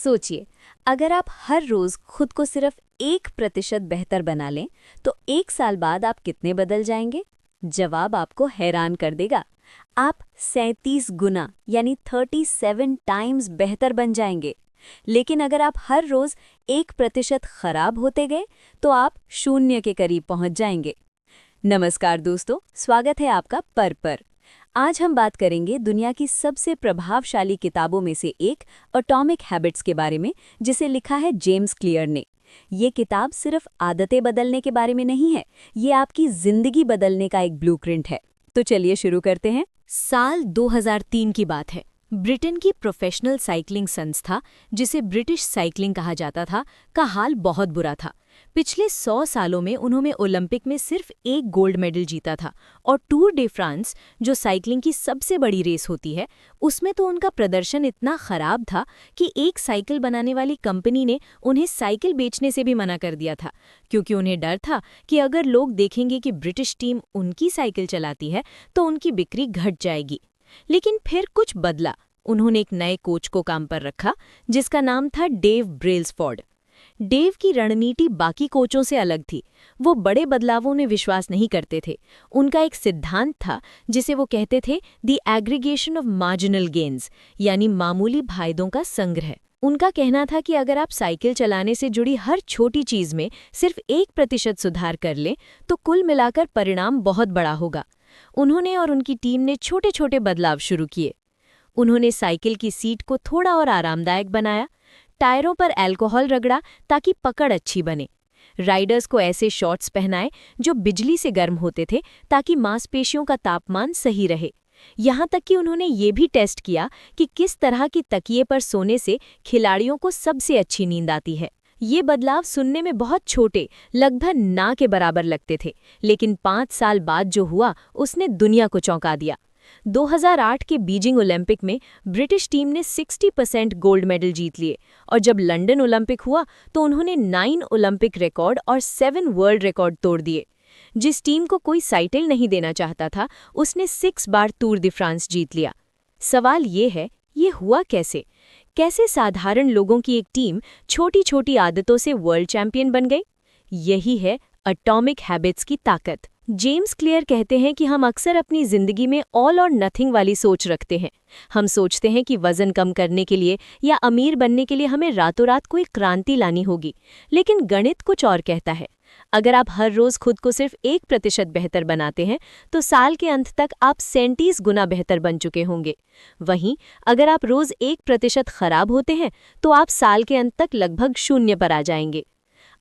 सोचिए, अगर आप हर रोज खुद को सिर्फ 1% बेहतर बना लें, तो 1 साल बाद आप कितने बदल जाएंगे? जवाब आपको हैरान कर देगा। आप 37 गुना यानी 37 टाइम्स बेहतर बन जाएंगे। लेकिन अगर आप हर रोज 1% खराब होते गए, तो आप 0 के करीब पहुंच जाएंगे। नमस्कार दोस्तों, स्वागत है आपका पर। आज हम बात करेंगे दुनिया की सबसे प्रभावशाली किताबों में से एक एटॉमिक हैबिट्स के बारे में, जिसे लिखा है जेम्स क्लियर ने। ये किताब सिर्फ आदतें बदलने के बारे में नहीं है, ये आपकी जिंदगी बदलने का एक ब्लूप्रिंट है। तो चलिए शुरू करते हैं। साल 2003 की बात है। ब्रिटेन की प्रोफेशनल साइकिलिंग संस्था, जिसे ब्रिटिश साइकिलिंग कहा जाता था, का हाल बहुत बुरा था। पिछले 100 सालों में उन्होंने ओलंपिक में सिर्फ 1 गोल्ड मेडल जीता था, और टूर डे फ्रांस, जो साइकिलिंग की सबसे बड़ी रेस होती है, उसमें तो उनका प्रदर्शन इतना खराब था कि एक साइकिल बनाने वाली कंपनी ने उन्हें साइकिल बेचने से भी मना कर दिया था, क्योंकि उन्हें डर था कि अगर लोग देखेंगे कि ब्रिटिश टीम उनकी साइकिल चलाती है तो उनकी बिक्री घट जाएगी। लेकिन फिर कुछ बदला। उन्होंने एक नए कोच को काम पर रखा, जिसका नाम था डेव ब्रेल्सफोर्ड। डेव की रणनीति बाकी कोचों से अलग थी। वो बड़े बदलावों में विश्वास नहीं करते थे। उनका एक सिद्धांत था, जिसे वो कहते थे the aggregation of marginal gains, यानी मामूली फायदों का संग्रह। उनका कहना था कि अगर आप साइकिल चलाने से जुड़ी हर छोटी चीज में सिर्फ 1% सुधार कर लें, तो कुल मिलाकर परिणाम बहुत बड़ा होगा। उन्होंने और उनकी टीम ने छोटे छोटे बदलाव शुरू किए। उन्होंने साइकिल की सीट को थोड़ा और आरामदायक बनाया, टायरों पर अल्कोहल रगड़ा ताकि पकड़ अच्छी बने, राइडर्स को ऐसे शॉर्ट्स पहनाए जो बिजली से गर्म होते थे ताकि मांसपेशियों का तापमान सही रहे। यहाँ तक कि उन्होंने ये भी टेस्ट किया कि किस तरह की तकिए पर सोने से खिलाड़ियों को सबसे अच्छी नींद आती है। ये बदलाव सुनने में बहुत छोटे, लगभग ना के बराबर लगते थे, लेकिन 5 साल बाद जो हुआ उसने दुनिया को चौंका दिया। 2008 के बीजिंग ओलंपिक में ब्रिटिश टीम ने 60% गोल्ड मेडल जीत लिए, और जब लंदन ओलंपिक हुआ तो उन्होंने 9 ओलंपिक रिकॉर्ड और 7 वर्ल्ड रिकॉर्ड तोड़ दिए। जिस टीम को कोई टाइटल नहीं देना चाहता था, उसने 6 बार टूर द फ्रांस जीत लिया। सवाल ये है, ये हुआ कैसे? कैसे साधारण लोगों की एक टीम छोटी छोटी आदतों से वर्ल्ड चैंपियन बन गई? यही है एटॉमिक हैबिट्स की ताकत। जेम्स क्लियर कहते हैं कि हम अक्सर अपनी जिंदगी में ऑल और नथिंग वाली सोच रखते हैं। हम सोचते हैं कि वजन कम करने के लिए या अमीर बनने के लिए हमें रातों रात कोई क्रांति लानी होगी, लेकिन गणित कुछ और कहता है। अगर आप हर रोज खुद को सिर्फ 1% बेहतर बनाते हैं, तो साल के अंत तक आप 37 गुना बेहतर बन चुके होंगे। वहीं अगर आप रोज 1% खराब होते हैं, तो आप साल के अंत तक लगभग 0 पर आ जाएंगे।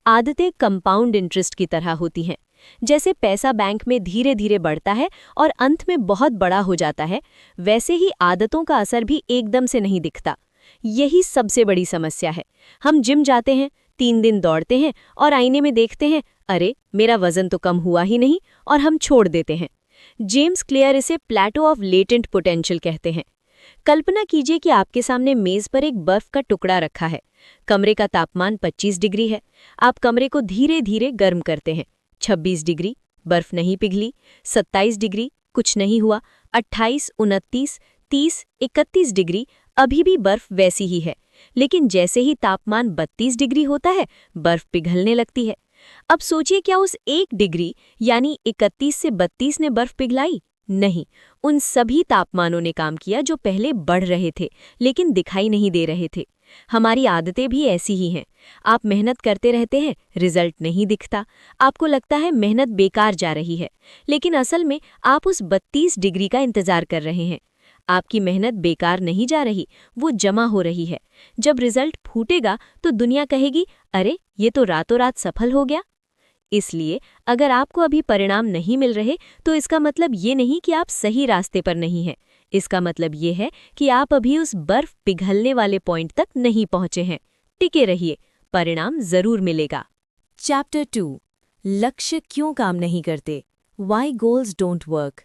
आदतें कंपाउंड इंटरेस्ट की तरह होती हैं। जैसे पैसा बैंक में धीरे धीरे बढ़ता है और अंत में बहुत बड़ा हो जाता है, वैसे ही आदतों का असर भी एकदम से नहीं दिखता। यही सबसे बड़ी समस्या है। हम जिम जाते हैं, 3 दिन दौड़ते हैं और आईने में देखते हैं, अरे मेरा वजन तो कम हुआ ही नहीं, और हम छोड़ देते हैं। जेम्स क्लियर इसे प्लेटो ऑफ लेटेंट पोटेंशियल कहते हैं। कल्पना कीजिए कि आपके सामने मेज पर एक बर्फ का टुकड़ा रखा है। कमरे का तापमान 25 डिग्री है। आप कमरे को धीरे धीरे गर्म करते हैं। 26 डिग्री, बर्फ नहीं पिघली। 27 डिग्री, कुछ नहीं हुआ। 28, 29, 30, 31 डिग्री, अभी भी बर्फ वैसी ही है। लेकिन जैसे ही तापमान 32 डिग्री होता है, बर्फ पिघलने लगती है। अब सोचिए, क्या उस 1 डिग्री यानी 31 से 32 ने बर्फ पिघलाई? नहीं, उन सभी तापमानों ने काम किया जो पहले बढ़ रहे थे लेकिन दिखाई नहीं दे रहे थे। हमारी आदतें भी ऐसी ही हैं। आप मेहनत करते रहते हैं, रिजल्ट नहीं दिखता। आपको लगता है मेहनत बेकार जा रही है, लेकिन असल में आप उस 32 डिग्री का इंतजार कर रहे हैं। आपकी मेहनत बेकार नहीं जा रही, वो जमा हो रही है। जब रिजल्ट फूटेगा तो दुनिया कहेगी, अरे ये तो रातों रात सफल हो गया। इसलिए अगर आपको अभी परिणाम नहीं मिल रहे, तो इसका मतलब ये नहीं कि आप सही रास्ते पर नहीं हैं। इसका मतलब ये है कि आप अभी उस बर्फ पिघलने वाले पॉइंट तक नहीं पहुंचे हैं। टिके रहिए, परिणाम जरूर मिलेगा। चैप्टर 2, लक्ष्य क्यों काम नहीं करते? Why goals don't work?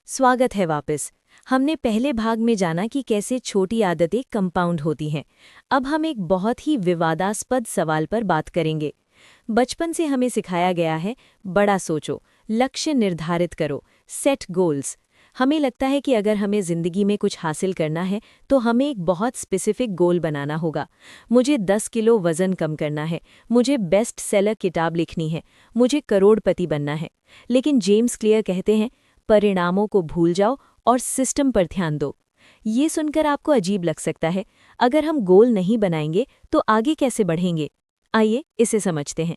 स्वागत है वापस। हमने पहले भाग में जाना कि कैसे छोटी आदतें कंपाउंड होती हैं। अब हम एक बहुत ही विवादास्पद सवाल पर बात करेंगे। बचपन से हमें सिखाया गया है, बड़ा सोचो, लक्ष्य निर्धारित करो, सेट गोल्स। हमें लगता है कि अगर हमें ज़िंदगी में कुछ हासिल करना है तो हमें एक बहुत स्पेसिफिक गोल बनाना होगा। मुझे 10 किलो वज़न कम करना है, मुझे बेस्ट सेलर किताब लिखनी है, मुझे करोड़पति बनना है। लेकिन जेम्स क्लियर कहते हैं, परिणामों को भूल जाओ और सिस्टम पर ध्यान दो। ये सुनकर आपको अजीब लग सकता है। अगर हम गोल नहीं बनाएंगे तो आगे कैसे बढ़ेंगे? आइए इसे समझते हैं।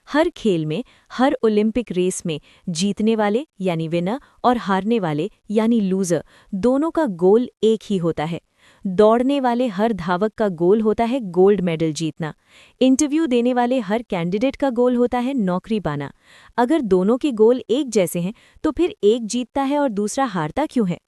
हर खेल में, हर ओलंपिक रेस में जीतने वाले यानी विनर और हारने वाले यानी लूजर दोनों का गोल एक ही होता है। दौड़ने वाले हर धावक का गोल होता है गोल्ड मेडल जीतना। इंटरव्यू देने वाले हर कैंडिडेट का गोल होता है नौकरी पाना। अगर दोनों के गोल एक जैसे हैं तो फिर एक जीतता है और दूसरा हारता क्यों है?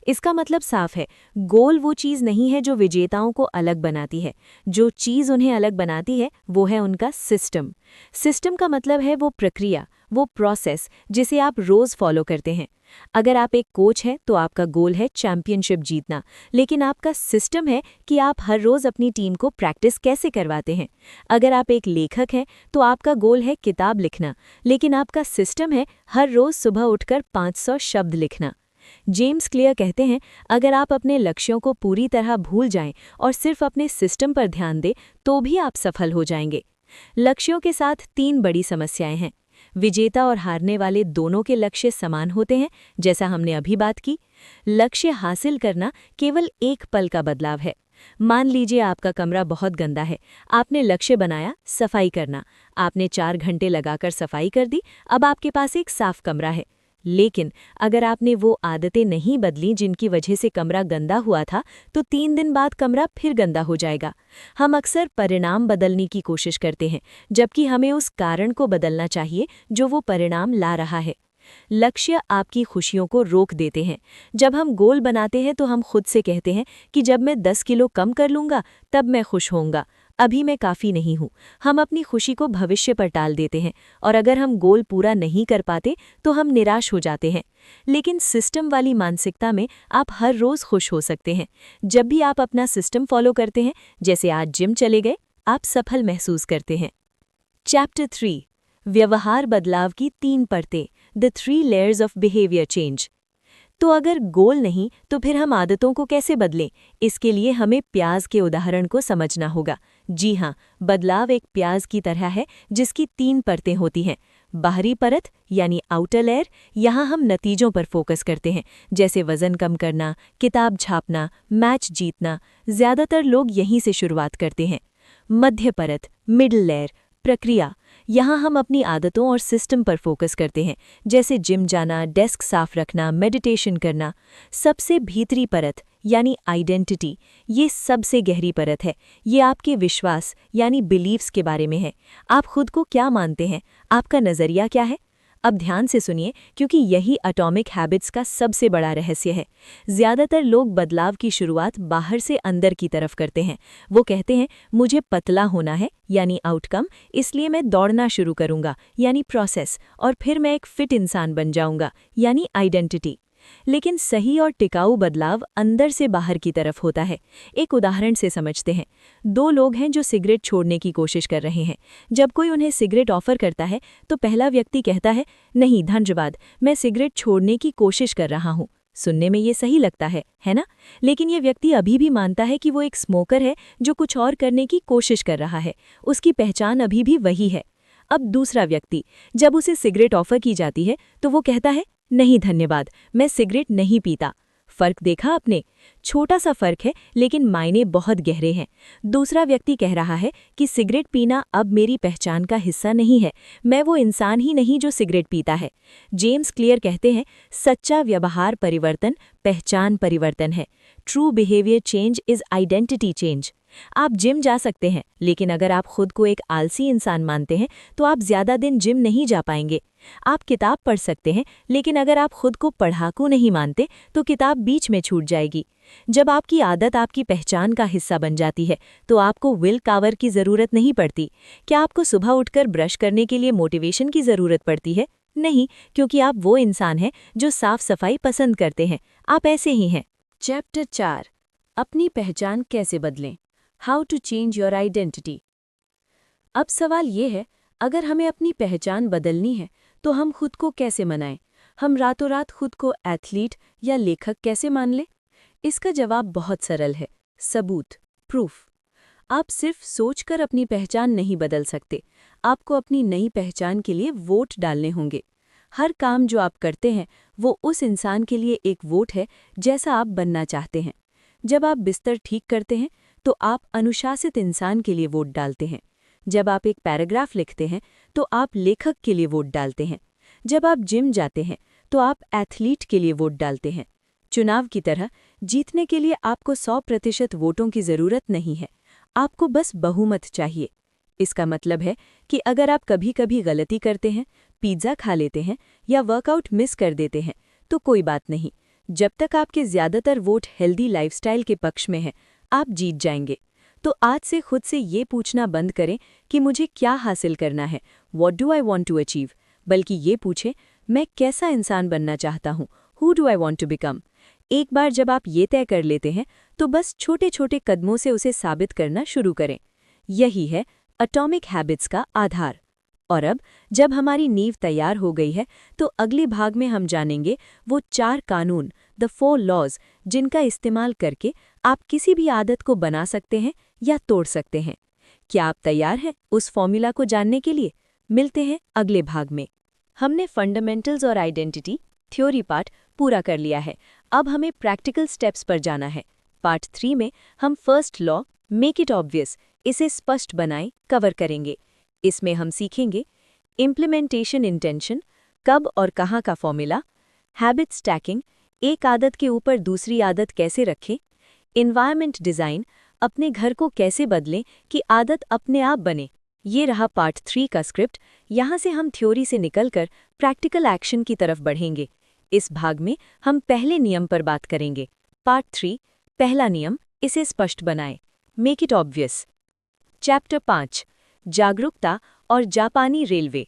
इसका मतलब साफ है, गोल वो चीज़ नहीं है जो विजेताओं को अलग बनाती है। जो चीज़ उन्हें अलग बनाती है वो है उनका सिस्टम। सिस्टम का मतलब है वो प्रक्रिया, वो प्रोसेस जिसे आप रोज़ फॉलो करते हैं। अगर आप एक कोच हैं तो आपका गोल है चैंपियनशिप जीतना, लेकिन आपका सिस्टम है कि आप हर रोज़ अपनी टीम को प्रैक्टिस कैसे करवाते हैं। अगर आप एक लेखक हैं तो आपका गोल है किताब लिखना, लेकिन आपका सिस्टम है हर रोज़ सुबह उठकर 500 शब्द लिखना। जेम्स क्लियर कहते हैं, अगर आप अपने लक्ष्यों को पूरी तरह भूल जाएं और सिर्फ अपने सिस्टम पर ध्यान दें तो भी आप सफल हो जाएंगे। लक्ष्यों के साथ 3 बड़ी समस्याएं हैं। विजेता और हारने वाले दोनों के लक्ष्य समान होते हैं, जैसा हमने अभी बात की। लक्ष्य हासिल करना केवल एक पल का बदलाव है। मान लीजिए आपका कमरा बहुत गंदा है, आपने लक्ष्य बनाया सफाई करना, आपने 4 घंटे लगाकर सफाई कर दी, अब आपके पास एक साफ कमरा है। लेकिन अगर आपने वो आदतें नहीं बदली जिनकी वजह से कमरा गंदा हुआ था, तो 3 दिन बाद कमरा फिर गंदा हो जाएगा। हम अक्सर परिणाम बदलने की कोशिश करते हैं, जबकि हमें उस कारण को बदलना चाहिए जो वो परिणाम ला रहा है। लक्ष्य आपकी खुशियों को रोक देते हैं। जब हम गोल बनाते हैं तो हम खुद से कहते हैं कि जब मैं 10 किलो कम कर लूँगा तब मैं खुश होऊंगा, अभी मैं काफ़ी नहीं हूँ। हम अपनी खुशी को भविष्य पर टाल देते हैं और अगर हम गोल पूरा नहीं कर पाते तो हम निराश हो जाते हैं। लेकिन सिस्टम वाली मानसिकता में आप हर रोज़ खुश हो सकते हैं। जब भी आप अपना सिस्टम फॉलो करते हैं, जैसे आज जिम चले गए, आप सफल महसूस करते हैं। चैप्टर 3, व्यवहार बदलाव की 3 परतें, the 3 layers of behaviour change. तो अगर गोल नहीं तो फिर हम आदतों को कैसे बदलें? इसके लिए हमें प्याज के उदाहरण को समझना होगा। जी हाँ, बदलाव एक प्याज की तरह है जिसकी 3 परतें होती हैं। बाहरी परत यानी आउटर लेयर, यहाँ हम नतीजों पर फोकस करते हैं, जैसे वज़न कम करना, किताब छापना, मैच जीतना। ज़्यादातर लोग यहीं से शुरुआत करते हैं। मध्य परत, मिडल लेयर, प्रक्रिया, यहाँ हम अपनी आदतों और सिस्टम पर फोकस करते हैं, जैसे जिम जाना, डेस्क साफ रखना, मेडिटेशन करना। सबसे भीतरी परत यानी आइडेंटिटी, ये सबसे गहरी परत है। ये आपके विश्वास यानी बिलीव्स के बारे में है। आप खुद को क्या मानते हैं, आपका नज़रिया क्या है? अब ध्यान से सुनिए, क्योंकि यही एटॉमिक हैबिट्स का सबसे बड़ा रहस्य है। ज़्यादातर लोग बदलाव की शुरुआत बाहर से अंदर की तरफ करते हैं। वो कहते हैं, मुझे पतला होना है यानी आउटकम, इसलिए मैं दौड़ना शुरू करूंगा यानी प्रोसेस, और फिर मैं एक फिट इंसान बन जाऊंगा यानी आइडेंटिटी। लेकिन सही और टिकाऊ बदलाव अंदर से बाहर की तरफ होता है। एक उदाहरण से समझते हैं। 2 लोग हैं जो सिगरेट छोड़ने की कोशिश कर रहे हैं। जब कोई उन्हें सिगरेट ऑफर करता है तो पहला व्यक्ति कहता है, नहीं धन्यवाद, मैं सिगरेट छोड़ने की कोशिश कर रहा हूँ। सुनने में ये सही लगता है ना? लेकिन ये व्यक्ति अभी भी मानता है कि वो एक स्मोकर है जो कुछ और करने की कोशिश कर रहा है। उसकी पहचान अभी भी वही है। अब दूसरा व्यक्ति, जब उसे सिगरेट ऑफर की जाती है तो वो कहता है, नहीं धन्यवाद, मैं सिगरेट नहीं पीता। फर्क देखा आपने? छोटा सा फर्क है लेकिन मायने बहुत गहरे हैं। दूसरा व्यक्ति कह रहा है कि सिगरेट पीना अब मेरी पहचान का हिस्सा नहीं है, मैं वो इंसान ही नहीं जो सिगरेट पीता है। जेम्स क्लियर कहते हैं, सच्चा व्यवहार परिवर्तन पहचान परिवर्तन है। True behaviour change is identity change. आप जिम जा सकते हैं, लेकिन अगर आप खुद को एक आलसी इंसान मानते हैं तो आप ज़्यादा दिन जिम नहीं जा पाएंगे। आप किताब पढ़ सकते हैं, लेकिन अगर आप खुद को पढ़ाकू नहीं मानते तो किताब बीच में छूट जाएगी। जब आपकी आदत आपकी पहचान का हिस्सा बन जाती है तो आपको विल पावर की ज़रूरत नहीं पड़ती। क्या आपको सुबह उठकर ब्रश करने के लिए मोटिवेशन की ज़रूरत पड़ती है? नहीं, क्योंकि आप वो इंसान हैं जो साफ सफाई पसंद करते हैं। आप ऐसे ही हैं। चैप्टर 4, अपनी पहचान कैसे बदलें, how to change your identity. अब सवाल ये है, अगर हमें अपनी पहचान बदलनी है तो हम खुद को कैसे मनाएं? हम रातों रात खुद को एथलीट या लेखक कैसे मान लें? इसका जवाब बहुत सरल है, सबूत, प्रूफ। आप सिर्फ सोचकर अपनी पहचान नहीं बदल सकते, आपको अपनी नई पहचान के लिए वोट डालने होंगे। हर काम जो आप करते हैं वो उस इंसान के लिए एक वोट है जैसा आप बनना चाहते हैं। जब आप बिस्तर ठीक करते हैं तो आप अनुशासित इंसान के लिए वोट डालते हैं। जब आप एक पैराग्राफ लिखते हैं तो आप लेखक के लिए वोट डालते हैं। जब आप जिम जाते हैं तो आप एथलीट के लिए वोट डालते हैं। चुनाव की तरह जीतने के लिए आपको 100% वोटों की ज़रूरत नहीं है, आपको बस बहुमत चाहिए। इसका मतलब है कि अगर आप कभी कभी गलती करते हैं, पिज़्ज़ा खा लेते हैं या वर्कआउट मिस कर देते हैं, तो कोई बात नहीं। जब तक आपके ज़्यादातर वोट हेल्दी लाइफस्टाइल के पक्ष में हैं, आप जीत जाएंगे। तो आज से खुद से ये पूछना बंद करें कि मुझे क्या हासिल करना है, what do I want to achieve, बल्कि ये पूछें, मैं कैसा इंसान बनना चाहता हूँ, who do I want to become. एक बार जब आप ये तय कर लेते हैं तो बस छोटे छोटे कदमों से उसे साबित करना शुरू करें। यही है एटॉमिक हैबिट्स का आधार। और अब जब हमारी नींव तैयार हो गई है तो अगले भाग में हम जानेंगे वो 4 कानून, द 4 लॉज, जिनका इस्तेमाल करके आप किसी भी आदत को बना सकते हैं या तोड़ सकते हैं। क्या आप तैयार हैं उस फॉर्मूला को जानने के लिए? मिलते हैं अगले भाग में। हमने फंडामेंटल्स और आइडेंटिटी थ्योरी पार्ट पूरा कर लिया है। अब हमें प्रैक्टिकल स्टेप्स पर जाना है। पार्ट 3 में हम first law, make it obvious, इसे स्पष्ट बनाएं, कवर करेंगे। इसमें हम सीखेंगे इम्प्लीमेंटेशन इंटेंशन, कब और कहाँ का फॉर्मूला, हैबिट स्टैकिंग, एक आदत के ऊपर दूसरी आदत कैसे रखें, एनवायरनमेंट डिज़ाइन, अपने घर को कैसे बदलें कि आदत अपने आप बने। ये रहा पार्ट 3 का स्क्रिप्ट। यहाँ से हम थ्योरी से निकलकर प्रैक्टिकल एक्शन की तरफ बढ़ेंगे। इस भाग में हम पहले नियम पर बात करेंगे। पार्ट 3, पहला नियम, इसे स्पष्ट बनाएं, मेक इट ऑब्वियस। चैप्टर 5, जागरूकता और जापानी रेलवे।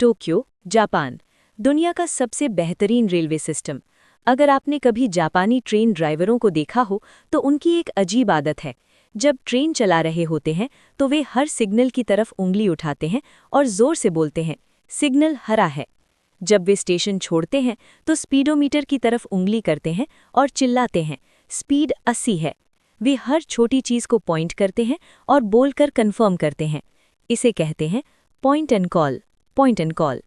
टोक्यो, जापान, दुनिया का सबसे बेहतरीन रेलवे सिस्टम। अगर आपने कभी जापानी ट्रेन ड्राइवरों को देखा हो तो उनकी एक अजीब आदत है। जब ट्रेन चला रहे होते हैं तो वे हर सिग्नल की तरफ उंगली उठाते हैं और जोर से बोलते हैं, सिग्नल हरा है। जब वे स्टेशन छोड़ते हैं तो स्पीडोमीटर की तरफ उंगली करते हैं और चिल्लाते हैं, स्पीड 80 है। वे हर छोटी चीज़ को पॉइंट करते हैं और बोलकर कंफर्म करते हैं। इसे कहते हैं point and call, point and call.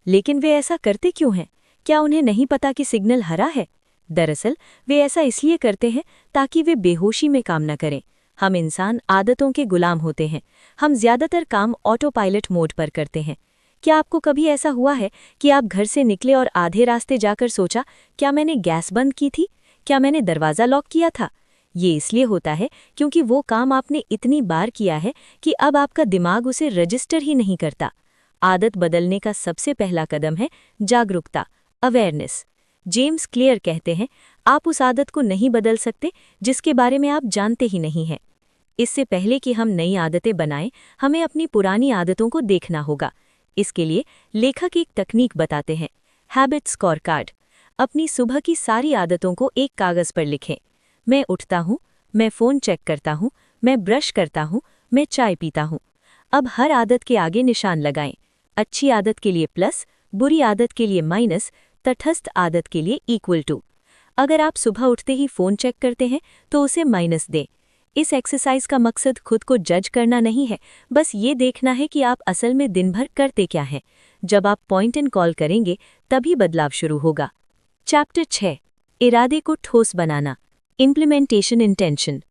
लेकिन वे ऐसा करते क्यों हैं? क्या उन्हें नहीं पता कि सिग्नल हरा है? दरअसल वे ऐसा इसलिए करते हैं ताकि वे बेहोशी में काम न करें। हम इंसान आदतों के गुलाम होते हैं। हम ज़्यादातर काम ऑटो पायलट मोड पर करते हैं। क्या आपको कभी ऐसा हुआ है कि आप घर से निकले और आधे रास्ते जाकर सोचा, क्या मैंने गैस बंद की थी? क्या मैंने दरवाज़ा लॉक किया था? ये इसलिए होता है क्योंकि वो काम आपने इतनी बार किया है कि अब आपका दिमाग उसे रजिस्टर ही नहीं करता। आदत बदलने का सबसे पहला कदम है जागरूकता, अवेयरनेस। जेम्स क्लियर कहते हैं, आप उस आदत को नहीं बदल सकते जिसके बारे में आप जानते ही नहीं हैं। इससे पहले कि हम नई आदतें बनाएं, हमें अपनी पुरानी आदतों को देखना होगा। इसके लिए लेखक एक तकनीक बताते हैं, हैबिट स्कोर कार्ड। अपनी सुबह की सारी आदतों को एक कागज़ पर लिखें। मैं उठता हूँ, मैं फ़ोन चेक करता हूँ, मैं ब्रश करता हूँ, मैं चाय पीता हूँ। अब हर आदत के आगे निशान लगाएं। अच्छी आदत के लिए प्लस, बुरी आदत के लिए माइनस, तटस्थ आदत के लिए इक्वल टू। अगर आप सुबह उठते ही फ़ोन चेक करते हैं तो उसे माइनस दें। इस एक्सरसाइज का मकसद खुद को जज करना नहीं है, बस ये देखना है कि आप असल में दिन भर करते क्या हैं। जब आप पॉइंट एंड कॉल करेंगे तभी बदलाव शुरू होगा। चैप्टर 6, इरादे को ठोस बनाना, इम्प्लीमेंटेशन इंटेंशन।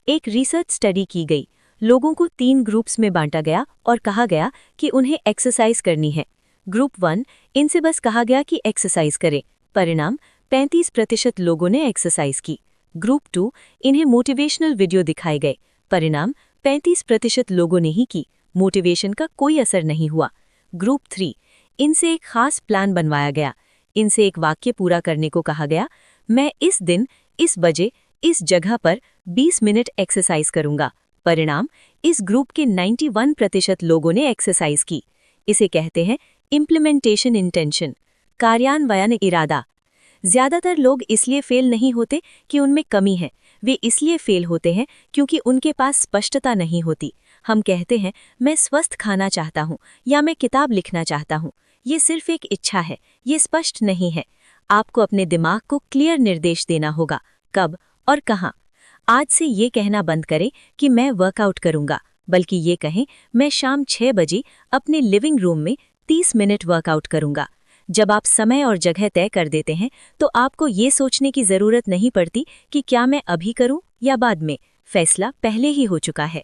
एक रिसर्च स्टडी की गई। लोगों को 3 ग्रुप्स में बांटा गया और कहा गया कि उन्हें एक्सरसाइज करनी है। ग्रुप 1, इनसे बस कहा गया कि एक्सरसाइज करें। परिणाम, 35% लोगों ने एक्सरसाइज की। ग्रुप 2, इन्हें मोटिवेशनल वीडियो दिखाए गए। परिणाम, 35% लोगों ने ही की। मोटिवेशन का कोई असर नहीं हुआ। ग्रुप 3, इनसे एक खास प्लान बनवाया गया। इनसे एक वाक्य पूरा करने को कहा गया, मैं इस दिन, इस बजे, इस जगह पर 20 मिनट एक्सरसाइज करूंगा। परिणाम, इस ग्रुप के 91% लोगों ने एक्सरसाइज की। इसे कहते हैं इम्प्लीमेंटेशन इंटेंशन, कार्यान्वयन इरादा। ज़्यादातर लोग इसलिए फेल नहीं होते कि उनमें कमी है, वे इसलिए फेल होते हैं क्योंकि उनके पास स्पष्टता नहीं होती। हम कहते हैं, मैं स्वस्थ खाना चाहता हूँ या मैं किताब लिखना चाहता हूँ, ये सिर्फ एक इच्छा है, ये स्पष्ट नहीं है। आपको अपने दिमाग को क्लियर निर्देश देना होगा, कब और कहाँ। आज से ये कहना बंद करें कि मैं वर्कआउट करूंगा, बल्कि ये कहें मैं शाम 6 बजे अपने लिविंग रूम में 30 मिनट वर्कआउट करूंगा। जब आप समय और जगह तय कर देते हैं तो आपको ये सोचने की जरूरत नहीं पड़ती कि क्या मैं अभी करूं या बाद में, फैसला पहले ही हो चुका है।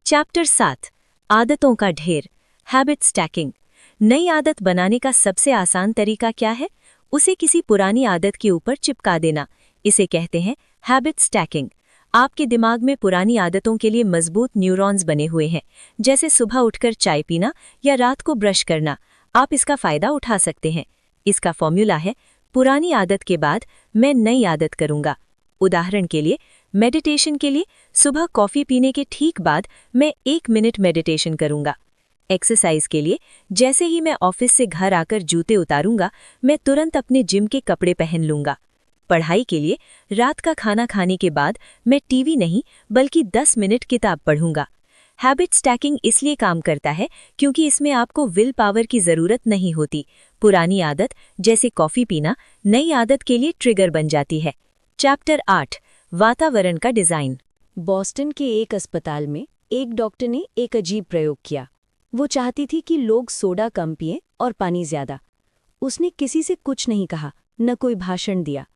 चैप्टर 7, आदतों का ढेर, हैबिट स्टैकिंग। नई आदत बनाने का सबसे आसान तरीका क्या है? उसे किसी पुरानी आदत के ऊपर चिपका देना। इसे कहते हैं हैबिट स्टैकिंग। आपके दिमाग में पुरानी आदतों के लिए मजबूत न्यूरॉन्स बने हुए हैं, जैसे सुबह उठकर चाय पीना या रात को ब्रश करना। आप इसका फायदा उठा सकते हैं। इसका फॉर्मूला है, पुरानी आदत के बाद मैं नई आदत करूंगा। उदाहरण के लिए, मेडिटेशन के लिए सुबह कॉफी पीने के ठीक बाद मैं 1 मिनट मेडिटेशन करूंगा। एक्सरसाइज के लिए जैसे ही मैं ऑफिस से घर आकर जूते उतारूंगा, मैं तुरंत अपने जिम के कपड़े पहन लूंगा। पढ़ाई के लिए रात का खाना खाने के बाद मैं टीवी नहीं बल्कि 10 मिनट किताब पढ़ूंगा। हैबिट स्टैकिंग इसलिए काम करता है क्योंकि इसमें आपको विल पावर की जरूरत नहीं होती। पुरानी आदत जैसे कॉफी पीना नई आदत के लिए ट्रिगर बन जाती है। चैप्टर 8, वातावरण का डिजाइन। बॉस्टन के एक अस्पताल में एक डॉक्टर ने एक अजीब प्रयोग किया। वो चाहती थी कि लोग सोडा कम पिएं और पानी ज्यादा। उसने किसी से कुछ नहीं कहा, न कोई भाषण दिया।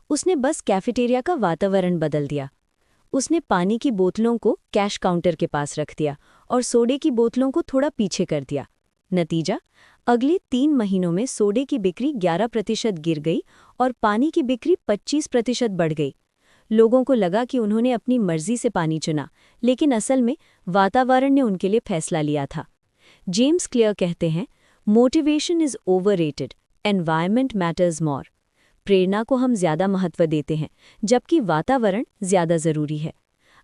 उसने बस कैफेटेरिया का वातावरण बदल दिया। उसने पानी की बोतलों को कैश काउंटर के पास रख दिया और सोडे की बोतलों को थोड़ा पीछे कर दिया। नतीजा, अगले 3 महीनों में सोडे की बिक्री 11% गिर गई और पानी की बिक्री 25% बढ़ गई। लोगों को लगा कि उन्होंने अपनी मर्जी से पानी चुना, लेकिन असल में वातावरण ने उनके लिए फैसला लिया था। जेम्स क्लियर कहते हैं, motivation is overrated, environment matters more. प्रेरणा को हम ज्यादा महत्व देते हैं, जबकि वातावरण ज्यादा जरूरी है।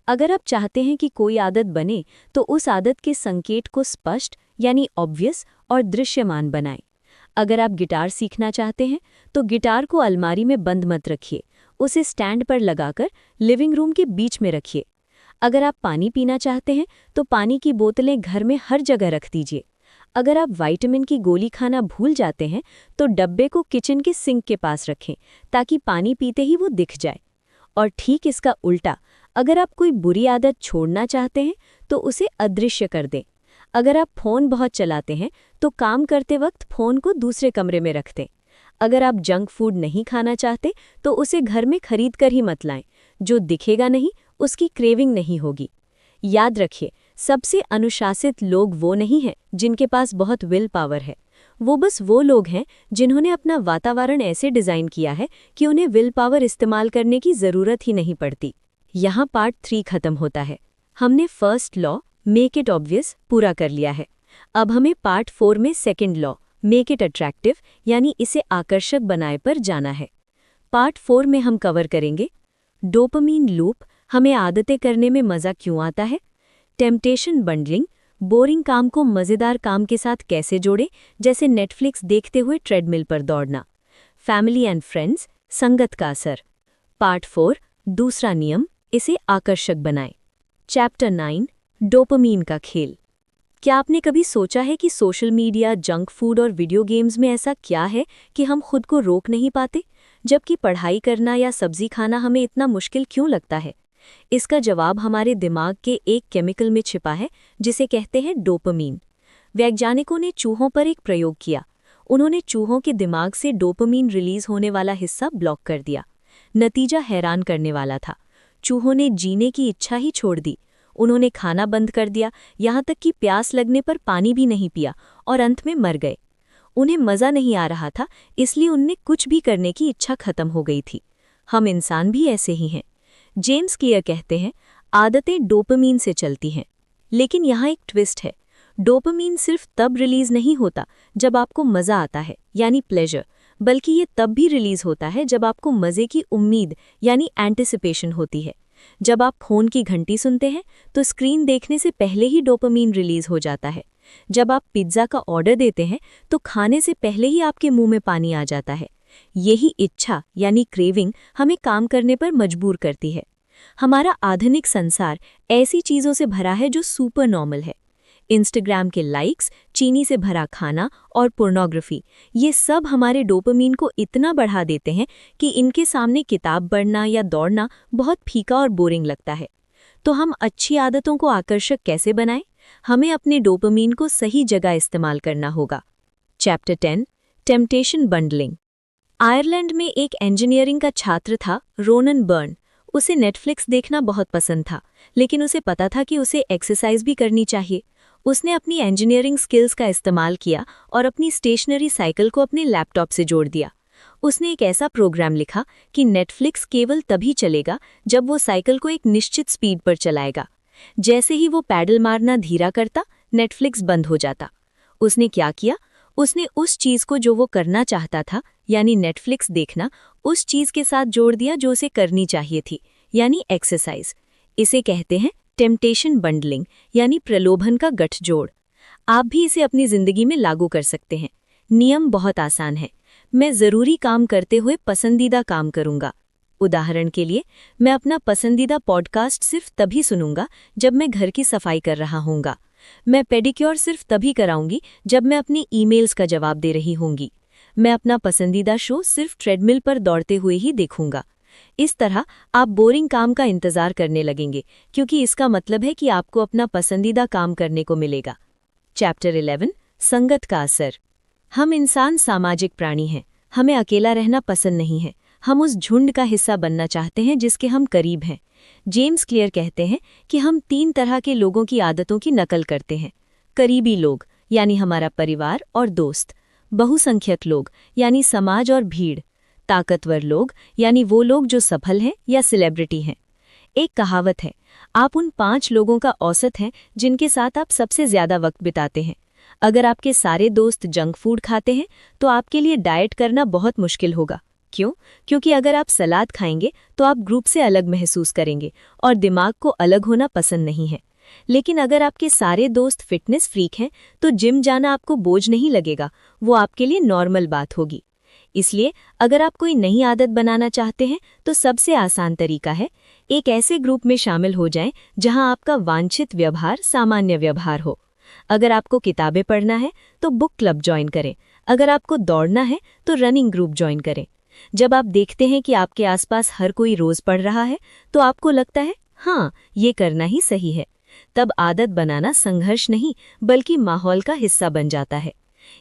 अगर आप चाहते हैं कि कोई आदत बने, तो उस आदत के संकेत को स्पष्ट यानी ऑब्वियस और दृश्यमान बनाएं। अगर आप गिटार सीखना चाहते हैं, तो गिटार को अलमारी में बंद मत रखिए, उसे स्टैंड पर लगाकर लिविंग रूम के बीच में रखिए। अगर आप पानी पीना चाहते हैं, तो पानी की बोतलें घर में हर जगह रख दीजिए। अगर आप विटामिन की गोली खाना भूल जाते हैं, तो डब्बे को किचन के सिंक के पास रखें, ताकि पानी पीते ही वो दिख जाए। और ठीक इसका उल्टा, अगर आप कोई बुरी आदत छोड़ना चाहते हैं, तो उसे अदृश्य कर दें। अगर आप फ़ोन बहुत चलाते हैं, तो काम करते वक्त फ़ोन को दूसरे कमरे में रख दें। अगर आप जंक फूड नहीं खाना चाहते, तो उसे घर में खरीद कर ही मत लाएं। जो दिखेगा नहीं, उसकी क्रेविंग नहीं होगी। याद रखिए, सबसे अनुशासित लोग वो नहीं हैं जिनके पास बहुत विल पावर है। वो लोग हैं जिन्होंने अपना वातावरण ऐसे डिज़ाइन किया है कि उन्हें विल पावर इस्तेमाल करने की ज़रूरत ही नहीं पड़ती। यहाँ पार्ट 3 खत्म होता है। हमने first law, make it obvious, पूरा कर लिया है। अब हमें पार्ट 4 में second law, make it attractive, यानी इसे आकर्षक बनाए पर जाना है। पार्ट 4 में हम कवर करेंगे डोपामीन लूप, हमें आदतें करने में मज़ा क्यों आता है। टेम्पटेशन बंडलिंग, बोरिंग काम को मज़ेदार काम के साथ कैसे जोड़ें, जैसे नेटफ्लिक्स देखते हुए ट्रेडमिल पर दौड़ना। फैमिली एंड फ्रेंड्स, संगत का असर। पार्ट 4, दूसरा नियम, इसे आकर्षक बनाएं। चैप्टर 9, डोपामीन का खेल। क्या आपने कभी सोचा है कि सोशल मीडिया, जंक फूड और वीडियो गेम्स में ऐसा क्या है कि हम खुद को रोक नहीं पाते, जबकि पढ़ाई करना या सब्जी खाना हमें इतना मुश्किल क्यों लगता है? इसका जवाब हमारे दिमाग के एक केमिकल में छिपा है, जिसे कहते हैं डोपामीन। वैज्ञानिकों ने चूहों पर एक प्रयोग किया। उन्होंने चूहों के दिमाग से डोपामीन रिलीज होने वाला हिस्सा ब्लॉक कर दिया। नतीजा हैरान करने वाला था। चूहों ने जीने की इच्छा ही छोड़ दी। उन्होंने खाना बंद कर दिया, यहाँ तक कि प्यास लगने पर पानी भी नहीं पिया और अंत में मर गए। उन्हें मज़ा नहीं आ रहा था, इसलिए उनने कुछ भी करने की इच्छा खत्म हो गई थी। हम इंसान भी ऐसे ही हैं। जेम्स क्लियर कहते हैं, आदतें डोपामीन से चलती हैं। लेकिन यहाँ एक ट्विस्ट है। डोपामीन सिर्फ तब रिलीज नहीं होता जब आपको मज़ा आता है, यानी प्लेजर, बल्कि ये तब भी रिलीज होता है जब आपको मज़े की उम्मीद यानी एंटिसिपेशन होती है। जब आप फ़ोन की घंटी सुनते हैं, तो स्क्रीन देखने से पहले ही डोपामीन रिलीज हो जाता है। जब आप पिज्ज़ा का ऑर्डर देते हैं, तो खाने से पहले ही आपके मुंह में पानी आ जाता है। यही इच्छा यानी क्रेविंग हमें काम करने पर मजबूर करती है। हमारा आधुनिक संसार ऐसी चीज़ों से भरा है जो सुपर नॉर्मल है। इंस्टाग्राम के लाइक्स, चीनी से भरा खाना और पोर्नोग्राफी, ये सब हमारे डोपामीन को इतना बढ़ा देते हैं कि इनके सामने किताब पढ़ना या दौड़ना बहुत फीका और बोरिंग लगता है। तो हम अच्छी आदतों को आकर्षक कैसे बनाएं? हमें अपने डोपामीन को सही जगह इस्तेमाल करना होगा। Chapter 10 temptation bundling. आयरलैंड में एक इंजीनियरिंग का छात्र था, रोनन बर्न। उसे नेटफ्लिक्स देखना बहुत पसंद था, लेकिन उसे पता था कि उसे एक्सरसाइज भी करनी चाहिए। उसने अपनी इंजीनियरिंग स्किल्स का इस्तेमाल किया और अपनी स्टेशनरी साइकिल को अपने लैपटॉप से जोड़ दिया। उसने एक ऐसा प्रोग्राम लिखा कि नेटफ्लिक्स केवल तभी चलेगा जब वो साइकिल को एक निश्चित स्पीड पर चलाएगा। जैसे ही वो पैडल मारना धीरा करता, नेटफ्लिक्स बंद हो जाता। उसने क्या किया? उसने उस चीज को जो वो करना चाहता था, यानी नेटफ्लिक्स देखना, उस चीज के साथ जोड़ दिया जो उसे करनी चाहिए थी, यानी एक्सरसाइज। इसे कहते हैं टेम्पटेशन बंडलिंग, यानी प्रलोभन का गठजोड़। आप भी इसे अपनी जिंदगी में लागू कर सकते हैं। नियम बहुत आसान है। मैं जरूरी काम करते हुए पसंदीदा काम करूंगा। उदाहरण के लिए, मैं अपना पसंदीदा पॉडकास्ट सिर्फ तभी सुनूंगा जब मैं घर की सफाई कर रहा हूंगा। मैं पेडिक्योर सिर्फ तभी कराऊंगी जब मैं अपनी ईमेल्स का जवाब दे रही होंगी। मैं अपना पसंदीदा शो सिर्फ ट्रेडमिल पर दौड़ते हुए ही देखूंगा। इस तरह आप बोरिंग काम का इंतजार करने लगेंगे, क्योंकि इसका मतलब है कि आपको अपना पसंदीदा काम करने को मिलेगा। चैप्टर 11 संगत का असर। हम इंसान सामाजिक प्राणी हैं। हमें अकेला रहना पसंद नहीं है। हम उस झुंड का हिस्सा बनना चाहते हैं जिसके हम करीब हैं। जेम्स क्लियर कहते हैं कि हम 3 तरह के लोगों की आदतों की नकल करते हैं। करीबी लोग, यानी हमारा परिवार और दोस्त। बहुसंख्यक लोग, यानी समाज और भीड़। ताकतवर लोग, यानी वो लोग जो सफल हैं या सेलिब्रिटी हैं। एक कहावत है, आप उन 5 लोगों का औसत हैं जिनके साथ आप सबसे ज्यादा वक्त बिताते हैं। अगर आपके सारे दोस्त जंक फूड खाते हैं तो आपके लिए डाइट करना बहुत मुश्किल होगा। क्यों? क्योंकि अगर आप सलाद खाएंगे तो आप ग्रुप से अलग महसूस करेंगे और दिमाग को अलग होना पसंद नहीं है। लेकिन अगर आपके सारे दोस्त फिटनेस फ्रीक हैं तो जिम जाना आपको बोझ नहीं लगेगा, वो आपके लिए नॉर्मल बात होगी। इसलिए अगर आप कोई नई आदत बनाना चाहते हैं तो सबसे आसान तरीका है, एक ऐसे ग्रुप में शामिल हो जाएं जहां आपका वांछित व्यवहार सामान्य व्यवहार हो। अगर आपको किताबें पढ़ना है तो बुक क्लब ज्वाइन करें। अगर आपको दौड़ना है तो रनिंग ग्रुप ज्वाइन करें। जब आप देखते हैं कि आपके आसपास हर कोई रोज पढ़ रहा है तो आपको लगता है, हाँ, ये करना ही सही है। तब आदत बनाना संघर्ष नहीं बल्कि माहौल का हिस्सा बन जाता है।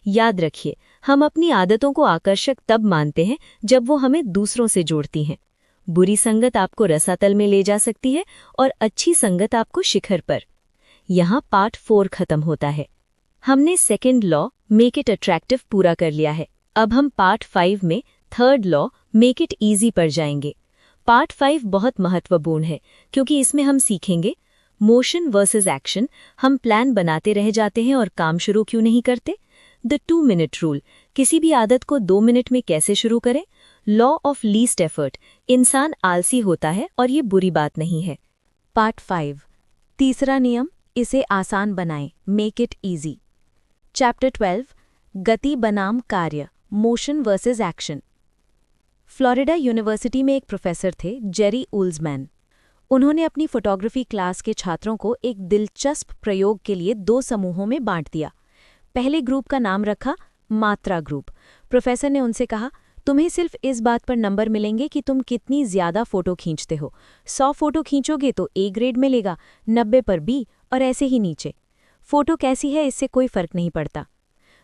याद रखिए, हम अपनी आदतों को आकर्षक तब मानते हैं जब वो हमें दूसरों से जोड़ती हैं। बुरी संगत आपको रसातल में ले जा सकती है और अच्छी संगत आपको शिखर पर। यहाँ पार्ट 4 खत्म होता है। हमने second law make it attractive पूरा कर लिया है। अब हम पार्ट 5 में third law make it easy पर जाएंगे। पार्ट 5 बहुत महत्वपूर्ण है क्योंकि इसमें हम सीखेंगे मोशन वर्सेस एक्शन। हम प्लान बनाते रह जाते हैं और काम शुरू क्यों नहीं करते। द 2 मिनट रूल, किसी भी आदत को 2 मिनट में कैसे शुरू करें। लॉ ऑफ लीस्ट एफर्ट, इंसान आलसी होता है और ये बुरी बात नहीं है। पार्ट 5 तीसरा नियम, इसे आसान बनाएं, मेक इट ईजी। चैप्टर 12 गति बनाम कार्य, motion versus action. Florida university में एक प्रोफेसर थे, जेरी उल्जमैन। उन्होंने अपनी फोटोग्राफी क्लास के छात्रों को एक दिलचस्प प्रयोग के लिए 2 समूहों में बांट दिया। पहले ग्रुप का नाम रखा मात्रा ग्रुप। प्रोफेसर ने उनसे कहा, तुम्हें सिर्फ इस बात पर नंबर मिलेंगे कि तुम कितनी ज्यादा फोटो खींचते हो। 100 फोटो खींचोगे तो A ग्रेड मिलेगा, 90 पर B और ऐसे ही नीचे। फोटो कैसी है इससे कोई फर्क नहीं पड़ता।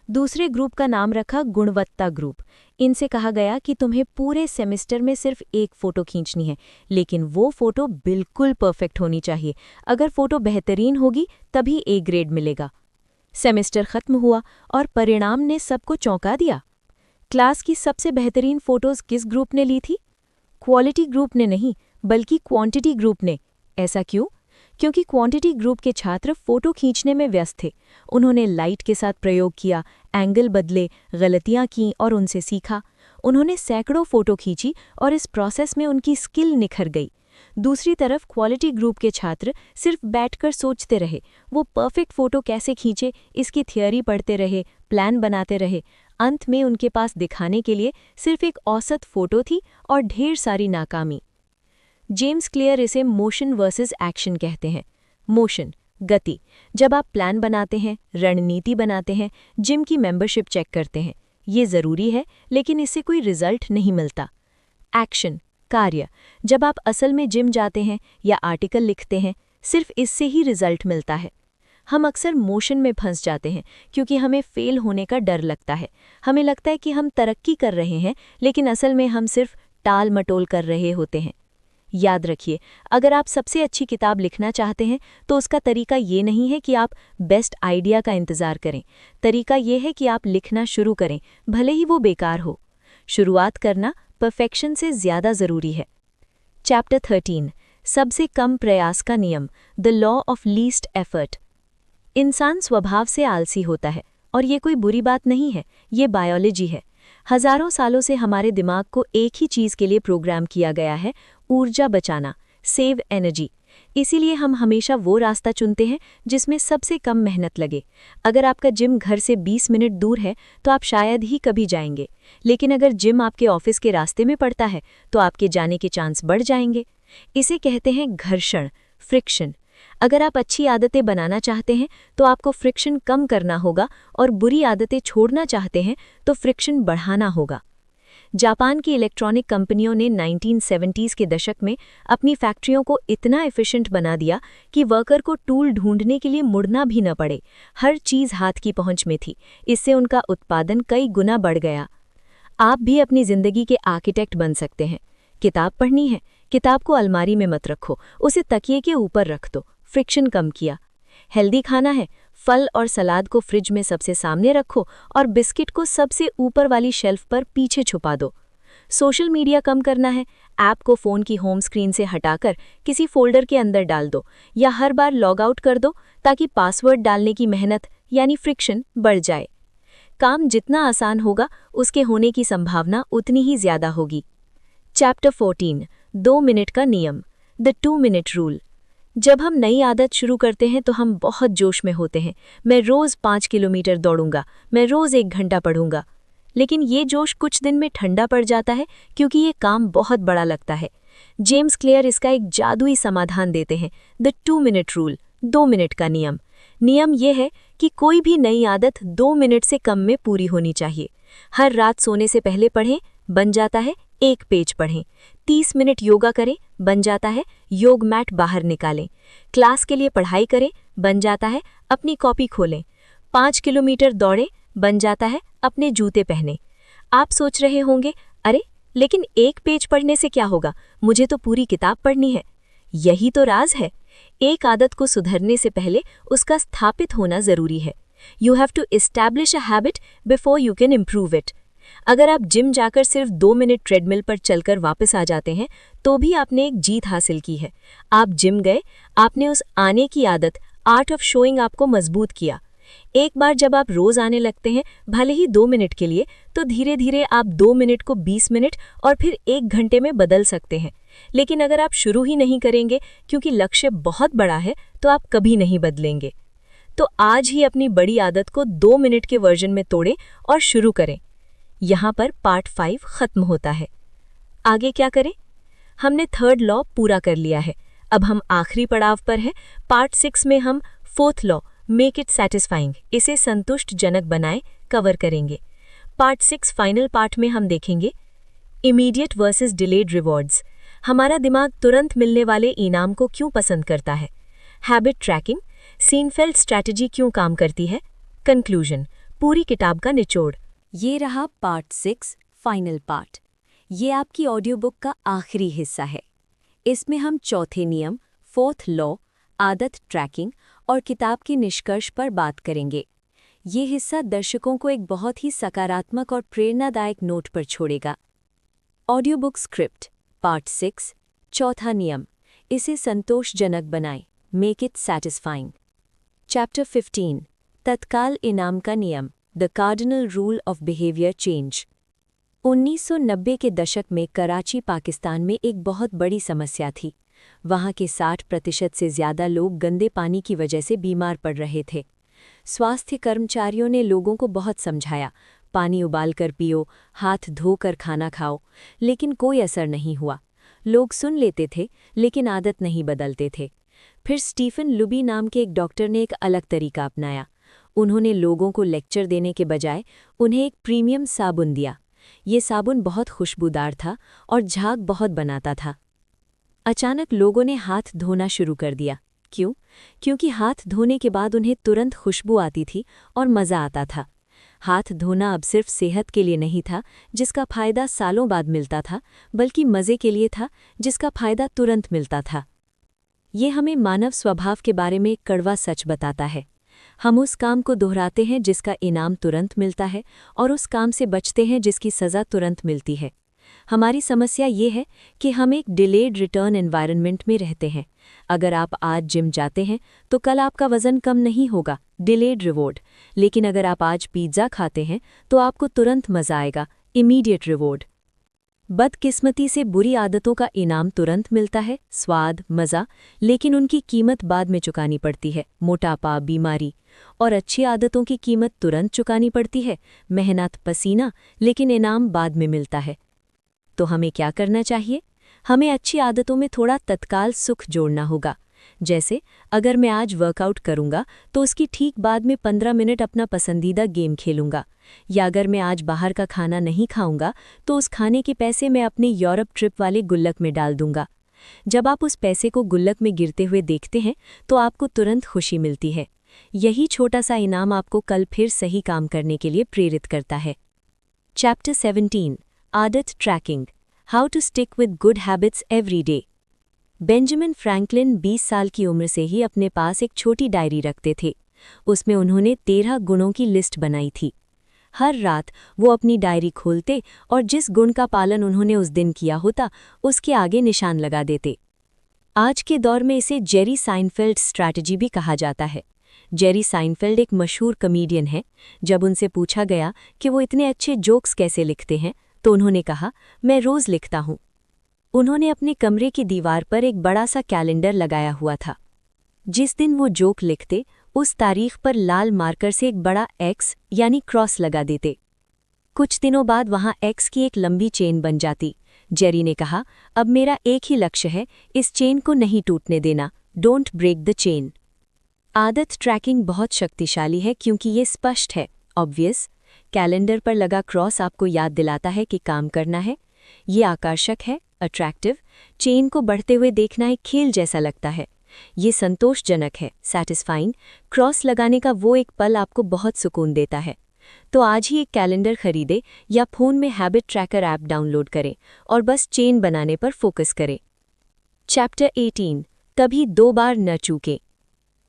दूसरे ग्रुप का नाम रखा गुणवत्ता ग्रुप। इनसे कहा गया कि तुम्हें पूरे सेमेस्टर में सिर्फ 1 फोटो खींचनी है, लेकिन वो फोटो बिल्कुल परफेक्ट होनी चाहिए। अगर फोटो बेहतरीन होगी तभी A ग्रेड मिलेगा। सेमेस्टर खत्म हुआ और परिणाम ने सबको चौंका दिया। क्लास की सबसे बेहतरीन फोटोज किस ग्रुप ने ली थी? क्वालिटी ग्रुप ने नहीं, बल्कि क्वांटिटी ग्रुप ने। ऐसा क्यों? क्योंकि क्वांटिटी ग्रुप के छात्र फोटो खींचने में व्यस्त थे। उन्होंने लाइट के साथ प्रयोग किया, एंगल बदले, गलतियां की और उनसे सीखा। उन्होंने सैकड़ों फोटो खींची और इस प्रोसेस में उनकी स्किल निखर गई। दूसरी तरफ क्वालिटी ग्रुप के छात्र सिर्फ बैठकर सोचते रहे। वो परफेक्ट फोटो कैसे खींचे इसकी थियरी पढ़ते रहे, प्लान बनाते रहे। अंत में उनके पास दिखाने के लिए सिर्फ एक औसत फोटो थी और ढेर सारी नाकामी। जेम्स क्लियर इसे मोशन वर्सेस एक्शन कहते हैं। मोशन, गति। जब आप प्लान बनाते हैं, रणनीति बनाते हैं, जिम की मेंबरशिप चेक करते हैं, ये ज़रूरी है, लेकिन इससे कोई रिजल्ट नहीं मिलता। एक्शन, कार्य। जब आप असल में जिम जाते हैं या आर्टिकल लिखते हैं, सिर्फ इससे ही रिजल्ट मिलता है। हम अक्सर मोशन में फंस जाते हैं क्योंकि हमें फेल होने का डर लगता है। हमें लगता है कि हम तरक्की कर रहे हैं, लेकिन असल में हम सिर्फ टाल मटोल कर रहे होते हैं। याद रखिए, अगर आप सबसे अच्छी किताब लिखना चाहते हैं तो उसका तरीका ये नहीं है कि आप बेस्ट आइडिया का इंतज़ार करें। तरीका ये है कि आप लिखना शुरू करें, भले ही वो बेकार हो। शुरुआत करना परफेक्शन से ज़्यादा ज़रूरी है। चैप्टर 13, सबसे कम प्रयास का नियम, the law of least effort. इंसान स्वभाव से आलसी होता है और ये कोई बुरी बात नहीं है, ये बायोलॉजी है। हजारों सालों से हमारे दिमाग को एक ही चीज़ के लिए प्रोग्राम किया गया है, ऊर्जा बचाना, सेव एनर्जी। इसीलिए हम हमेशा वो रास्ता चुनते हैं जिसमें सबसे कम मेहनत लगे। अगर आपका जिम घर से 20 मिनट दूर है तो आप शायद ही कभी जाएंगे, लेकिन अगर जिम आपके ऑफिस के रास्ते में पड़ता है तो आपके जाने के चांस बढ़ जाएंगे। इसे कहते हैं घर्षण, फ्रिक्शन। अगर आप अच्छी आदतें बनाना चाहते हैं तो आपको फ्रिक्शन कम करना होगा, और बुरी आदतें छोड़ना चाहते हैं तो फ्रिक्शन बढ़ाना होगा। जापान की इलेक्ट्रॉनिक कंपनियों ने 1970s के दशक में अपनी फैक्ट्रियों को इतना एफिशिएंट बना दिया कि वर्कर को टूल ढूंढने के लिए मुड़ना भी न पड़े। हर चीज़ हाथ की पहुंच में थी। इससे उनका उत्पादन कई गुना बढ़ गया। आप भी अपनी ज़िंदगी के आर्किटेक्ट बन सकते हैं। किताब पढ़नी है, किताब को अलमारी में मत रखो, उसे तकिए के ऊपर रख दो। फ्रिक्शन कम किया। हेल्दी खाना है, फल और सलाद को फ्रिज में सबसे सामने रखो और बिस्किट को सबसे ऊपर वाली शेल्फ पर पीछे छुपा दो। सोशल मीडिया कम करना है, ऐप को फ़ोन की होम स्क्रीन से हटाकर किसी फोल्डर के अंदर डाल दो या हर बार लॉग आउट कर दो, ताकि पासवर्ड डालने की मेहनत यानी फ्रिक्शन बढ़ जाए। काम जितना आसान होगा, उसके होने की संभावना उतनी ही ज़्यादा होगी। चैप्टर 14, 2 मिनट का नियम, द 2 मिनट रूल। जब हम नई आदत शुरू करते हैं तो हम बहुत जोश में होते हैं। मैं रोज़ 5 किलोमीटर दौड़ूंगा, मैं रोज़ 1 घंटा पढ़ूंगा। लेकिन ये जोश कुछ दिन में ठंडा पड़ जाता है क्योंकि ये काम बहुत बड़ा लगता है। जेम्स क्लियर इसका एक जादुई समाधान देते हैं, द 2 मिनट रूल, 2 मिनट का नियम। नियम यह है कि कोई भी नई आदत 2 मिनट से कम में पूरी होनी चाहिए। हर रात सोने से पहले पढ़ें, बन जाता है 1 पेज पढ़ें। 30 मिनट योगा करें, बन जाता है योग मैट बाहर निकालें। क्लास के लिए पढ़ाई करें, बन जाता है अपनी कॉपी खोलें। 5 किलोमीटर दौड़ें, बन जाता है अपने जूते पहने। आप सोच रहे होंगे, अरे लेकिन 1 पेज पढ़ने से क्या होगा, मुझे तो पूरी किताब पढ़नी है। यही तो राज है। एक आदत को सुधरने से पहले उसका स्थापित होना जरूरी है। You have to establish a habit before you can improve it. अगर आप जिम जाकर सिर्फ 2 मिनट ट्रेडमिल पर चलकर वापस आ जाते हैं तो भी आपने एक जीत हासिल की है। आप जिम गए, आपने उस आने की आदत, आर्ट ऑफ शोइंग आपको मजबूत किया। एक बार जब आप रोज आने लगते हैं, भले ही 2 मिनट के लिए, तो धीरे धीरे आप 2 मिनट को 20 मिनट और फिर 1 घंटे में बदल सकते हैं। लेकिन अगर आप शुरू ही नहीं करेंगे क्योंकि लक्ष्य बहुत बड़ा है, तो आप कभी नहीं बदलेंगे। तो आज ही अपनी बड़ी आदत को 2 मिनट के वर्जन में तोड़ें और शुरू करें। यहाँ पर पार्ट 5 खत्म होता है। आगे क्या करें? हमने 3rd लॉ पूरा कर लिया है। अब हम आखिरी पड़ाव पर हैं। पार्ट 6 में हम 4th law, make it satisfying, इसे संतुष्टजनक बनाएं, कवर करेंगे। पार्ट 6 फाइनल पार्ट में हम देखेंगे इमीडिएट वर्सेस डिलेड रिवॉर्ड्स। हमारा दिमाग तुरंत मिलने वाले इनाम को क्यों पसंद करता है। हैबिट ट्रैकिंग, सीनफेल्ड स्ट्रैटेजी क्यों काम करती है। कंक्लूजन, पूरी किताब का निचोड़। ये रहा पार्ट 6 फाइनल पार्ट। ये आपकी ऑडियो बुक का आखिरी हिस्सा है। इसमें हम चौथे नियम, 4th लॉ, आदत ट्रैकिंग और किताब के निष्कर्ष पर बात करेंगे। ये हिस्सा दर्शकों को एक बहुत ही सकारात्मक और प्रेरणादायक नोट पर छोड़ेगा। ऑडियो बुक स्क्रिप्ट, पार्ट 6, चौथा नियम, इसे संतोषजनक बनाएं, मेक इट सैटिस्फाइंग। चैप्टर 15, तत्काल इनाम का नियम, the cardinal rule of behaviour change. 1990 के दशक में कराची, पाकिस्तान में एक बहुत बड़ी समस्या थी। वहाँ के 60% से ज़्यादा लोग गंदे पानी की वजह से बीमार पड़ रहे थे। स्वास्थ्य कर्मचारियों ने लोगों को बहुत समझाया, पानी उबालकर पियो, हाथ धोकर खाना खाओ, लेकिन कोई असर नहीं हुआ। लोग सुन लेते थे, लेकिन आदत नहीं बदलते थे। फिर स्टीफन लुबी नाम के एक डॉक्टर ने एक अलग तरीका अपनाया। उन्होंने लोगों को लेक्चर देने के बजाय उन्हें एक प्रीमियम साबुन दिया। ये साबुन बहुत खुशबूदार था और झाग बहुत बनाता था। अचानक लोगों ने हाथ धोना शुरू कर दिया। क्यों? क्योंकि हाथ धोने के बाद उन्हें तुरंत खुशबू आती थी और मज़ा आता था। हाथ धोना अब सिर्फ सेहत के लिए नहीं था, जिसका फ़ायदा सालों बाद मिलता था, बल्कि मज़े के लिए था, जिसका फ़ायदा तुरंत मिलता था। ये हमें मानव स्वभाव के बारे में एक कड़वा सच बताता है। हम उस काम को दोहराते हैं जिसका इनाम तुरंत मिलता है और उस काम से बचते हैं जिसकी सज़ा तुरंत मिलती है। हमारी समस्या ये है कि हम एक डिलेड रिटर्न एनवायरनमेंट में रहते हैं। अगर आप आज जिम जाते हैं तो कल आपका वज़न कम नहीं होगा, डिलेड रिवॉर्ड। लेकिन अगर आप आज पिज़्ज़ा खाते हैं तो आपको तुरंत मज़ा आएगा, इमीडिएट रिवॉर्ड। बदकिस्मती से बुरी आदतों का इनाम तुरंत मिलता है, स्वाद, मज़ा, लेकिन उनकी कीमत बाद में चुकानी पड़ती है, मोटापा, बीमारी। और अच्छी आदतों की कीमत तुरंत चुकानी पड़ती है, मेहनत, पसीना, लेकिन इनाम बाद में मिलता है। तो हमें क्या करना चाहिए? हमें अच्छी आदतों में थोड़ा तत्काल सुख जोड़ना होगा। जैसे अगर मैं आज वर्कआउट करूंगा तो उसकी ठीक बाद में 15 मिनट अपना पसंदीदा गेम खेलूंगा। या अगर मैं आज बाहर का खाना नहीं खाऊंगा तो उस खाने के पैसे मैं अपने यूरोप ट्रिप वाले गुल्लक में डाल दूंगा। जब आप उस पैसे को गुल्लक में गिरते हुए देखते हैं तो आपको तुरंत खुशी मिलती है। यही छोटा सा इनाम आपको कल फिर सही काम करने के लिए प्रेरित करता है। चैप्टर 17 आदत tracking, how to stick with good habits every day. Benjamin Franklin 20 साल की उम्र से ही अपने पास एक छोटी डायरी रखते थे। उसमें उन्होंने 13 गुणों की लिस्ट बनाई थी। हर रात वो अपनी डायरी खोलते और जिस गुण का पालन उन्होंने उस दिन किया होता उसके आगे निशान लगा देते। आज के दौर में इसे जेरी साइनफेल्ड स्ट्रैटेजी भी कहा जाता है। जेरी साइनफेल्ड एक मशहूर कॉमेडियन है। जब उनसे पूछा गया कि वो इतने अच्छे जोक्स कैसे लिखते हैं तो उन्होंने कहा, मैं रोज़ लिखता हूँ। उन्होंने अपने कमरे की दीवार पर एक बड़ा सा कैलेंडर लगाया हुआ था। जिस दिन वो जोक लिखते उस तारीख पर लाल मार्कर से एक बड़ा एक्स यानी क्रॉस लगा देते। कुछ दिनों बाद वहाँ एक्स की एक लंबी चेन बन जाती। जेरी ने कहा, अब मेरा एक ही लक्ष्य है, इस चेन को नहीं टूटने देना, डोंट ब्रेक द चेन। आदत ट्रैकिंग बहुत शक्तिशाली है क्योंकि ये स्पष्ट है, ऑब्वियस। कैलेंडर पर लगा क्रॉस आपको याद दिलाता है कि काम करना है। ये आकर्षक है, अट्रैक्टिव। चेन को बढ़ते हुए देखना एक खेल जैसा लगता है। ये संतोषजनक है, सैटिस्फाइंग। क्रॉस लगाने का वो एक पल आपको बहुत सुकून देता है। तो आज ही एक कैलेंडर खरीदें या फ़ोन में हैबिट ट्रैकर ऐप डाउनलोड करें और बस चेन बनाने पर फोकस करें। चैप्टर 18 कभी 2 बार न चूकें।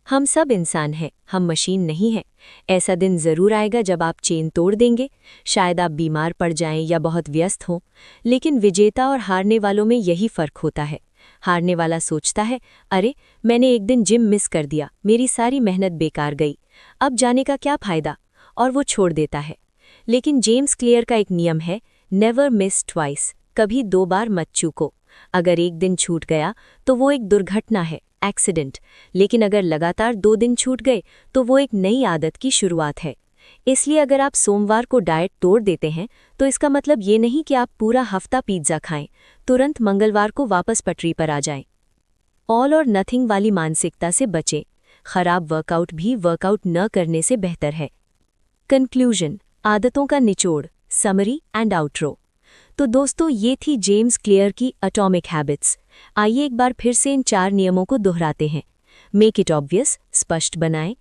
हम सब इंसान हैं, हम मशीन नहीं हैं। ऐसा दिन ज़रूर आएगा जब आप चेन तोड़ देंगे। शायद आप बीमार पड़ जाएं या बहुत व्यस्त हों। लेकिन विजेता और हारने वालों में यही फ़र्क होता है। हारने वाला सोचता है, अरे मैंने एक दिन जिम मिस कर दिया, मेरी सारी मेहनत बेकार गई, अब जाने का क्या फ़ायदा, और वो छोड़ देता है। लेकिन जेम्स क्लियर का एक नियम है, नेवर मिस ट्वाइस, कभी 2 बार मत चूको। अगर एक दिन छूट गया तो वो एक दुर्घटना है, एक्सीडेंट। लेकिन अगर लगातार 2 दिन छूट गए तो वो एक नई आदत की शुरुआत है। इसलिए अगर आप सोमवार को डाइट तोड़ देते हैं तो इसका मतलब ये नहीं कि आप पूरा हफ्ता पिज़्ज़ा खाएं, तुरंत मंगलवार को वापस पटरी पर आ जाएं। ऑल और नथिंग वाली मानसिकता से बचें। खराब वर्कआउट भी वर्कआउट न करने से बेहतर है। कंक्लूजन, आदतों का निचोड़, समरी एंड आउट्रो। तो दोस्तों, ये थी जेम्स क्लियर की एटॉमिक हैबिट्स। आइए एक बार फिर से इन 4 नियमों को दोहराते हैं। मेक इट ऑब्वियस, स्पष्ट बनाएं।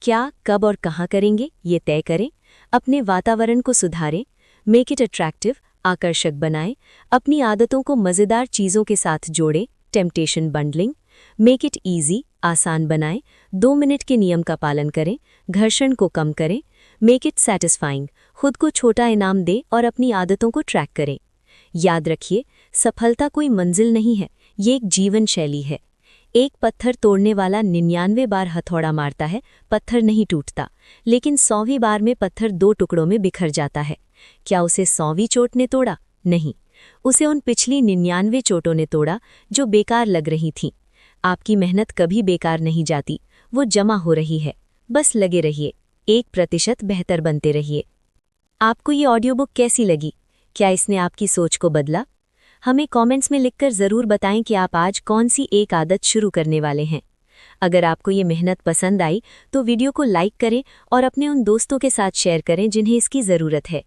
क्या, कब और कहाँ करेंगे ये तय करें। अपने वातावरण को सुधारें। मेक इट अट्रैक्टिव, आकर्षक बनाएं। अपनी आदतों को मज़ेदार चीज़ों के साथ जोड़ें, temptation bundling. Make it easy, आसान बनाएं। 2 मिनट के नियम का पालन करें, घर्षण को कम करें। मेक इट सैटिस्फाइंग, खुद को छोटा इनाम दें और अपनी आदतों को ट्रैक करें। याद रखिए, सफलता कोई मंजिल नहीं है, ये एक जीवन शैली है। एक पत्थर तोड़ने वाला 99 बार हथौड़ा मारता है, पत्थर नहीं टूटता। लेकिन 100वीं बार में पत्थर 2 टुकड़ों में बिखर जाता है। क्या उसे 100वीं चोट ने तोड़ा? नहीं, उसे उन पिछली 99 चोटों ने तोड़ा जो बेकार लग रही थीं। आपकी मेहनत कभी बेकार नहीं जाती, वो जमा हो रही है। बस लगे रहिए, 1% बेहतर बनते रहिए। आपको ये ऑडियो बुक कैसी लगी? क्या इसने आपकी सोच को बदला? हमें कमेंट्स में लिखकर ज़रूर बताएं कि आप आज कौन सी एक आदत शुरू करने वाले हैं। अगर आपको ये मेहनत पसंद आई तो वीडियो को लाइक करें और अपने उन दोस्तों के साथ शेयर करें जिन्हें इसकी ज़रूरत है।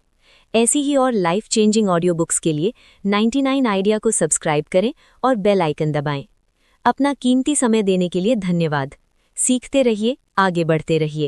ऐसी ही और लाइफ चेंजिंग ऑडियो बुक्स के लिए 99 आइडिया को सब्सक्राइब करें और बेल आइकन दबाएं। अपना कीमती समय देने के लिए धन्यवाद। सीखते रहिए, आगे बढ़ते रहिए।